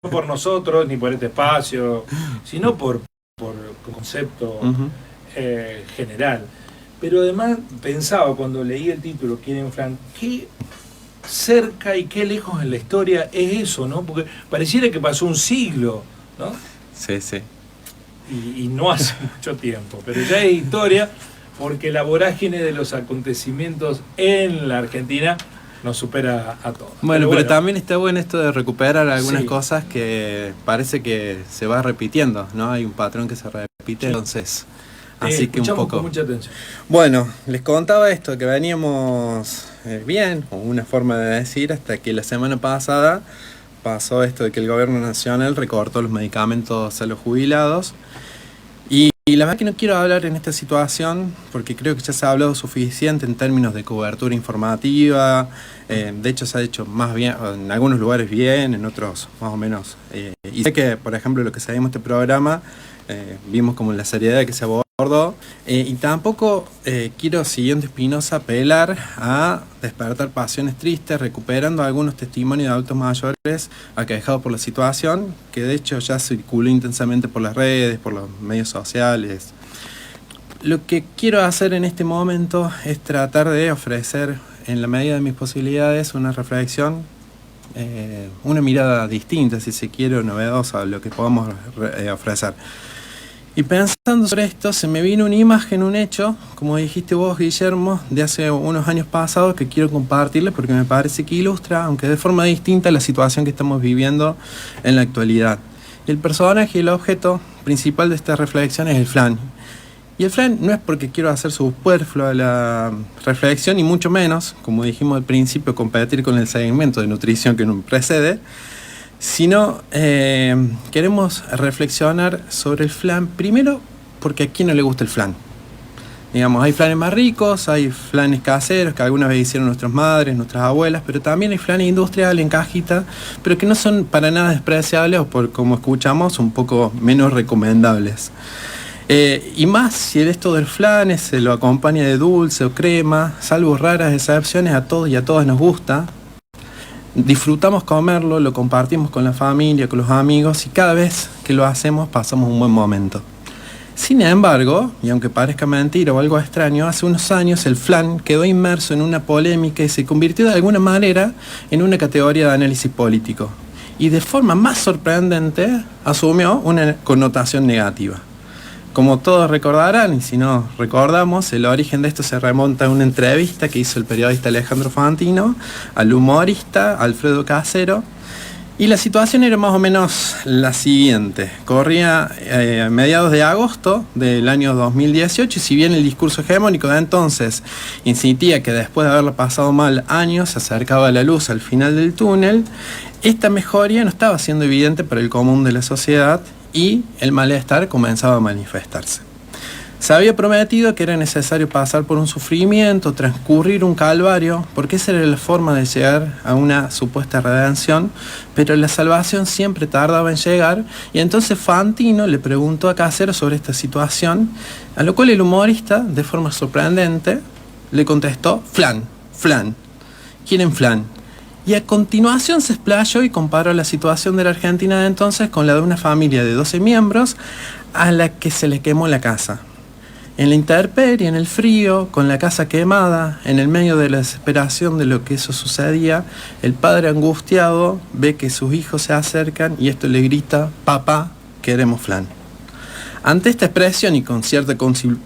No por nosotros ni por este espacio, sino por concepto general. Pero además pensaba cuando leí el título, Quieren Flan, qué cerca y qué lejos en la historia es eso, ¿no? Porque pareciera que pasó un siglo, ¿no? Sí, sí. Y no hace mucho tiempo, pero ya es historia porque la vorágine de los acontecimientos en la Argentina nos supera a todos. Bueno, pero también está bueno esto de recuperar algunas Sí. cosas que parece que se va repitiendo, ¿no? Hay un patrón que se repite, Sí. entonces... Así que un Escuchamos poco. con mucha atención. Bueno, les contaba esto, que veníamos bien, o una forma de decir, hasta que la semana pasada pasó esto de que el gobierno nacional recortó los medicamentos a los jubilados. Y la verdad que no quiero hablar en esta situación porque creo que ya se ha hablado suficiente en términos de cobertura informativa. De hecho se ha hecho más bien, en algunos lugares bien, en otros más o menos. Y sé que, por ejemplo, lo que seguimos este programa, vimos como la seriedad que se abordó. Y tampoco quiero, siguiendo Espinosa, apelar a despertar pasiones tristes, recuperando algunos testimonios de adultos mayores aquejados por la situación, que de hecho ya circuló intensamente por las redes, por los medios sociales. Lo que quiero hacer en este momento es tratar de ofrecer, en la medida de mis posibilidades, una reflexión, una mirada distinta, si se quiere, o novedosa, a lo que podamos ofrecer. Y pensando sobre esto, se me vino una imagen, un hecho, como dijiste vos, Guillermo, de hace unos años pasados, que quiero compartirles porque me parece que ilustra, aunque de forma distinta, la situación que estamos viviendo en la actualidad. El personaje y el objeto principal de esta reflexión es el flan. Y el flan no es porque quiero hacer superflua la reflexión, ni mucho menos, como dijimos al principio, competir con el segmento de nutrición que nos precede, sino queremos reflexionar sobre el flan, primero porque a quién no le gusta el flan. Digamos, hay flanes más ricos, hay flanes caseros que alguna vez hicieron nuestras madres, nuestras abuelas, pero también hay flanes industriales en cajita, pero que no son para nada despreciables o, por como escuchamos, un poco menos recomendables. Y más si esto del flan se lo acompaña de dulce o crema, salvo raras excepciones, a todos y a todas nos gusta. Disfrutamos comerlo, lo compartimos con la familia, con los amigos, y cada vez que lo hacemos pasamos un buen momento. Sin embargo, y aunque parezca mentira o algo extraño, hace unos años el flan quedó inmerso en una polémica y se convirtió de alguna manera en una categoría de análisis político. Y de forma más sorprendente asumió una connotación negativa. Como todos recordarán, y si no recordamos, el origen de esto se remonta a una entrevista que hizo el periodista Alejandro Fantino al humorista Alfredo Casero. Y la situación era más o menos la siguiente. Corría a mediados de agosto del año 2018, y si bien el discurso hegemónico de entonces insistía que después de haberlo pasado mal años se acercaba la luz al final del túnel, esta mejoría no estaba siendo evidente para el común de la sociedad y el malestar comenzaba a manifestarse. Se había prometido que era necesario pasar por un sufrimiento, transcurrir un calvario, porque esa era la forma de llegar a una supuesta redención, pero la salvación siempre tardaba en llegar, y entonces Fantino le preguntó a Casero sobre esta situación, a lo cual el humorista, de forma sorprendente, le contestó: flan, flan, ¿quieren flan? Y a continuación se explayó y comparó la situación de la Argentina de entonces con la de una familia de 12 miembros a la que se le quemó la casa. En la intemperie, en el frío, con la casa quemada, en el medio de la desesperación de lo que eso sucedía, el padre angustiado ve que sus hijos se acercan y esto le grita: papá, queremos flan. Ante esta expresión y con cierta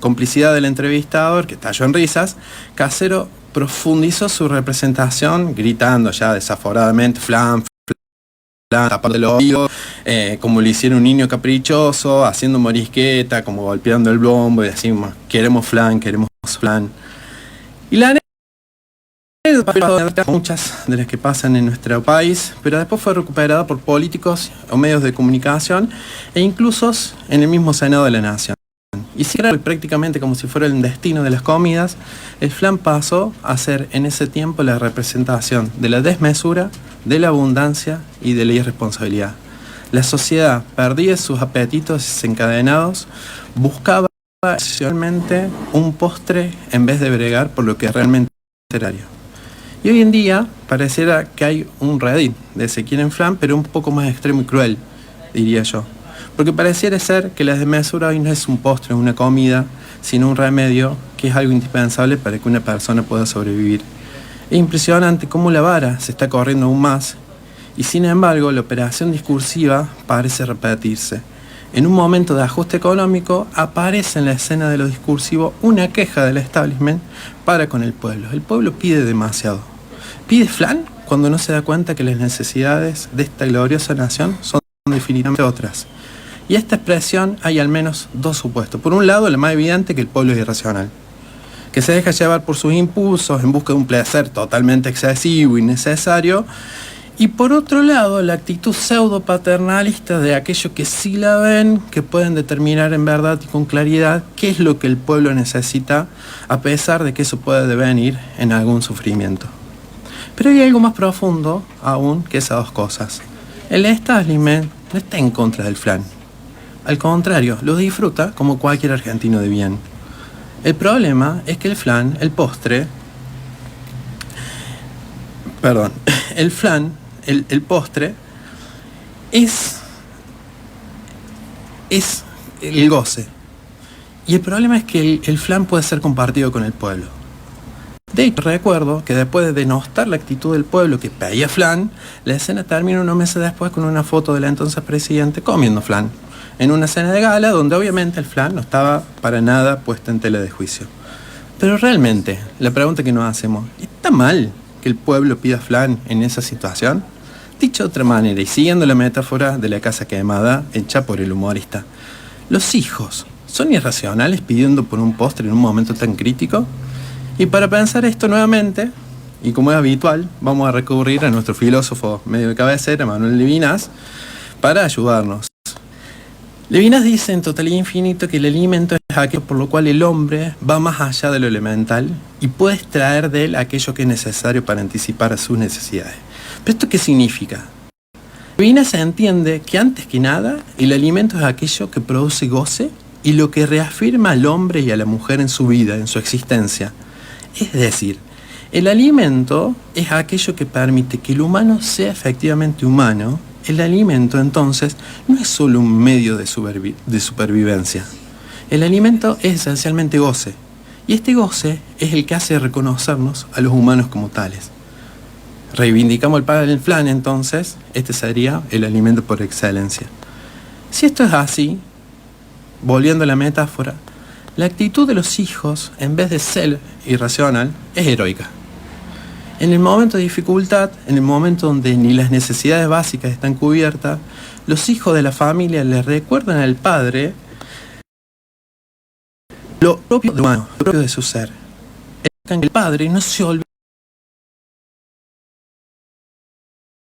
complicidad del entrevistador, que estalló en risas, Casero profundizó su representación gritando ya desaforadamente: flan, flan, tapando el oído, como le hicieron un niño caprichoso, haciendo morisqueta, como golpeando el bombo y decimos: queremos flan, queremos flan. Y la anécdota, muchas de las que pasan en nuestro país, pero después fue recuperada por políticos o medios de comunicación e incluso en el mismo Senado de la Nación. Y si era prácticamente como si fuera el destino de las comidas, el flan pasó a ser en ese tiempo la representación de la desmesura, de la abundancia y de la irresponsabilidad. La sociedad perdía sus apetitos desencadenados, buscaba especialmente un postre en vez de bregar por lo que realmente era. Y hoy en día pareciera que hay un Reddit de Se quieren flan, pero un poco más extremo y cruel, diría yo. Porque pareciera ser que la desmesura hoy no es un postre, una comida, sino un remedio que es algo indispensable para que una persona pueda sobrevivir. Es impresionante cómo la vara se está corriendo aún más, y sin embargo la operación discursiva parece repetirse. En un momento de ajuste económico aparece en la escena de lo discursivo una queja del establishment para con el pueblo. El pueblo pide demasiado. Pide flan cuando no se da cuenta que las necesidades de esta gloriosa nación son definitivamente otras. Y a esta expresión hay al menos dos supuestos. Por un lado, la más evidente, que el pueblo es irracional, que se deja llevar por sus impulsos en busca de un placer totalmente excesivo y innecesario. Y por otro lado, la actitud pseudo-paternalista de aquellos que sí la ven, que pueden determinar en verdad y con claridad qué es lo que el pueblo necesita, a pesar de que eso puede devenir en algún sufrimiento. Pero hay algo más profundo aún que esas dos cosas. El establishment no está en contra del flan. Al contrario, lo disfruta como cualquier argentino de bien. El problema es que el flan, el postre, es el goce. Y el problema es que el flan puede ser compartido con el pueblo. De hecho, recuerdo que después de denostar la actitud del pueblo que pedía flan, la escena termina unos meses después con una foto del entonces presidente comiendo flan, en una cena de gala donde obviamente el flan no estaba para nada puesto en tela de juicio. Pero realmente, la pregunta que nos hacemos, ¿está mal que el pueblo pida flan en esa situación? Dicho de otra manera, y siguiendo la metáfora de la casa quemada hecha por el humorista, ¿los hijos son irracionales pidiendo por un postre en un momento tan crítico? Y para pensar esto nuevamente, y como es habitual, vamos a recurrir a nuestro filósofo medio de cabecera, Manuel Levinas, para ayudarnos. Levinas dice en Total y Infinito que el alimento es aquello por lo cual el hombre va más allá de lo elemental y puede extraer de él aquello que es necesario para anticipar a sus necesidades. ¿Pero esto qué significa? Levinas entiende que antes que nada el alimento es aquello que produce goce y lo que reafirma al hombre y a la mujer en su vida, en su existencia. Es decir, el alimento es aquello que permite que el humano sea efectivamente humano. El alimento, entonces, no es solo un medio de supervivencia. El alimento es esencialmente goce. Y este goce es el que hace reconocernos a los humanos como tales. Reivindicamos el pan del flan, entonces, este sería el alimento por excelencia. Si esto es así, volviendo a la metáfora, la actitud de los hijos, en vez de ser irracional, es heroica. En el momento de dificultad, en el momento donde ni las necesidades básicas están cubiertas, los hijos de la familia les recuerdan al padre lo propio de humano, lo propio de su ser. El padre no se olvida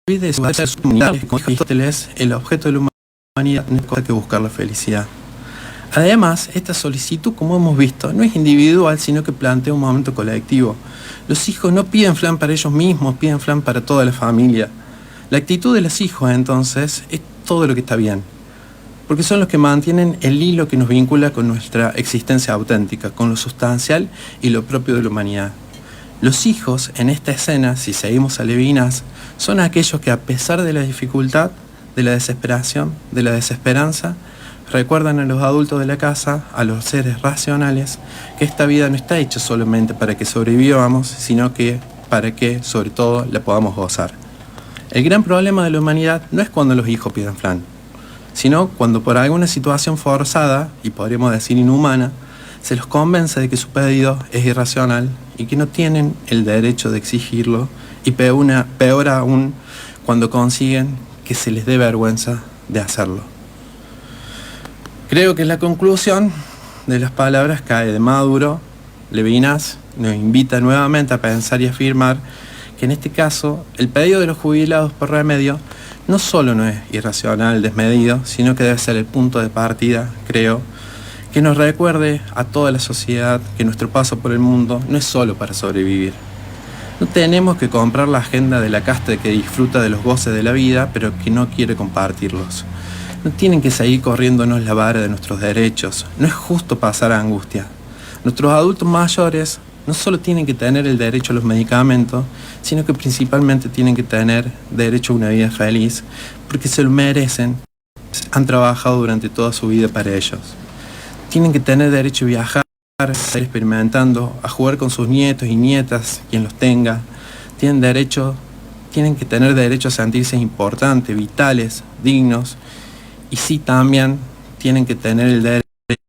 de su humanidad, como dijo Aristóteles, el objeto de la humanidad no es cosa que buscar la felicidad. Además, esta solicitud, como hemos visto, no es individual, sino que plantea un momento colectivo. Los hijos no piden flan para ellos mismos, piden flan para toda la familia. La actitud de los hijos, entonces, es todo lo que está bien, porque son los que mantienen el hilo que nos vincula con nuestra existencia auténtica, con lo sustancial y lo propio de la humanidad. Los hijos, en esta escena, si seguimos a Levinas, son aquellos que, a pesar de la dificultad, de la desesperación, de la desesperanza, recuerdan a los adultos de la casa, a los seres racionales, que esta vida no está hecha solamente para que sobrevivamos, sino que para que, sobre todo, la podamos gozar. El gran problema de la humanidad no es cuando los hijos piden flan, sino cuando por alguna situación forzada, y podríamos decir inhumana, se los convence de que su pedido es irracional y que no tienen el derecho de exigirlo, y peor aún, cuando consiguen que se les dé vergüenza de hacerlo. Creo que la conclusión de las palabras cae de Maduro. Levinas nos invita nuevamente a pensar y afirmar que en este caso el pedido de los jubilados por remedio no solo no es irracional, desmedido, sino que debe ser el punto de partida, creo, que nos recuerde a toda la sociedad que nuestro paso por el mundo no es solo para sobrevivir. No tenemos que comprar la agenda de la casta que disfruta de los goces de la vida, pero que no quiere compartirlos. No tienen que seguir corriéndonos la vara de nuestros derechos. No es justo pasar angustia. Nuestros adultos mayores no solo tienen que tener el derecho a los medicamentos, sino que principalmente tienen que tener derecho a una vida feliz, porque se lo merecen, han trabajado durante toda su vida para ellos. Tienen que tener derecho a viajar, a estar experimentando, a jugar con sus nietos y nietas, quien los tenga. Tienen que tener derecho a sentirse importantes, vitales, dignos, y sí también tienen que tener el derecho